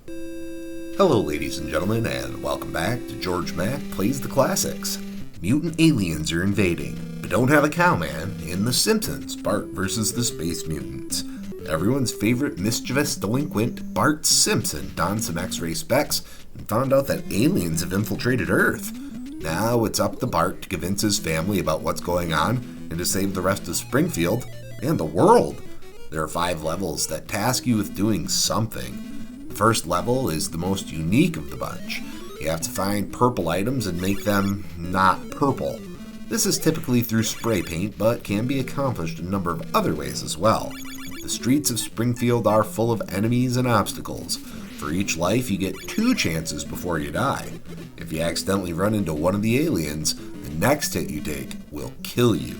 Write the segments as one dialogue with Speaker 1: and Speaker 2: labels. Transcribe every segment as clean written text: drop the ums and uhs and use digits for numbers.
Speaker 1: Hello ladies and gentlemen, and welcome back to Georg Mack Plays the Classics. Mutant aliens are invading, but don't have a cowman in The Simpsons, Bart versus the Space Mutants. Everyone's favorite mischievous delinquent, Bart Simpson, donned some X-ray specs and found out that aliens have infiltrated Earth. Now it's up to Bart to convince his family about what's going on and to save the rest of Springfield and the world. There are 5 levels that task you with doing something. The first level is the most unique of the bunch. You have to find purple items and make them not purple. This is typically through spray paint, but can be accomplished in a number of other ways as well. The streets of Springfield are full of enemies and obstacles. For each life, you get 2 chances before you die. If you accidentally run into one of the aliens, the next hit you take will kill you.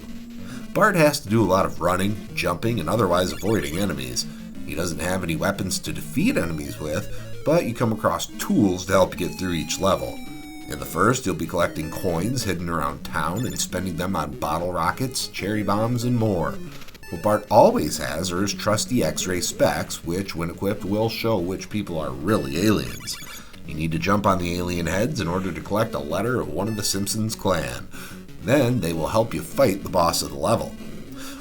Speaker 1: Bart has to do a lot of running, jumping, and otherwise avoiding enemies. He doesn't have any weapons to defeat enemies with, but you come across tools to help you get through each level. In the first, you'll be collecting coins hidden around town and spending them on bottle rockets, cherry bombs, and more. What Bart always has are his trusty X-ray specs, which, when equipped, will show which people are really aliens. You need to jump on the alien heads in order to collect a letter of one of the Simpsons clan. Then they will help you fight the boss of the level.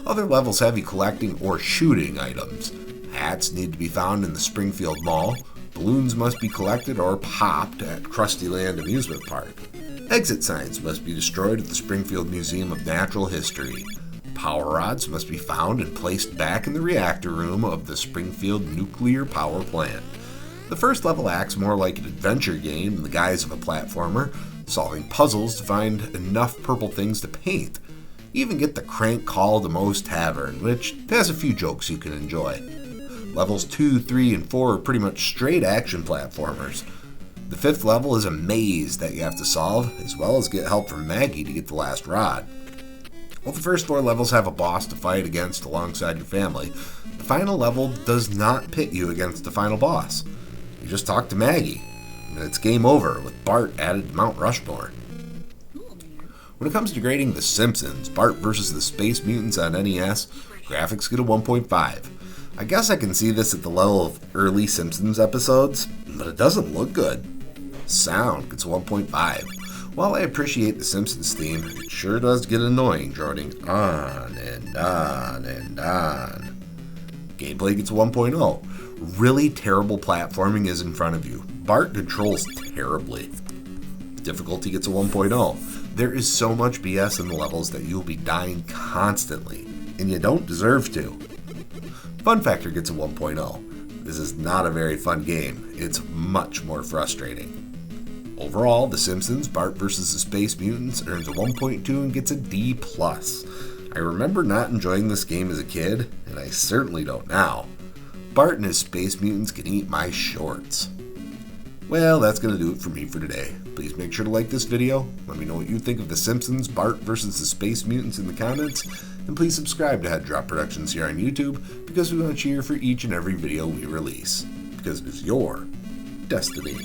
Speaker 1: Other levels have you collecting or shooting items. Hats need to be found in the Springfield Mall. Balloons must be collected or popped at Krusty Land Amusement Park. Exit signs must be destroyed at the Springfield Museum of Natural History. Power rods must be found and placed back in the reactor room of the Springfield Nuclear Power Plant. The first level acts more like an adventure game in the guise of a platformer, solving puzzles to find enough purple things to paint. You even get the crank call to Moe's Tavern, which has a few jokes you can enjoy. Levels 2, 3, and 4 are pretty much straight action platformers. The 5th level is a maze that you have to solve, as well as get help from Maggie to get the last rod. While the first 4 levels have a boss to fight against alongside your family, the final level does not pit you against the final boss. You just talk to Maggie, and it's game over with Bart added to Mount Rushmore. When it comes to grading The Simpsons, Bart vs. the Space Mutants on NES, graphics get a 1.5. I guess I can see this at the level of early Simpsons episodes, but it doesn't look good. Sound gets a 1.5. While I appreciate the Simpsons theme, it sure does get annoying droning on and on and on. Gameplay gets a 1.0. Really terrible platforming is in front of you. Bart controls terribly. Difficulty gets a 1.0. There is so much BS in the levels that you'll be dying constantly, and you don't deserve to. Fun factor gets a 1.0. This is not a very fun game. It's much more frustrating. Overall, The Simpsons, Bart vs. the Space Mutants earns a 1.2 and gets a D+. I remember not enjoying this game as a kid, and I certainly don't now. Bart and his Space Mutants can eat my shorts. Well, that's going to do it for me for today. Please make sure to like this video, let me know what you think of The Simpsons, Bart vs. the Space Mutants in the comments, and please subscribe to Head Drop Productions here on YouTube, because we want to cheer for each and every video we release, because it is your destiny.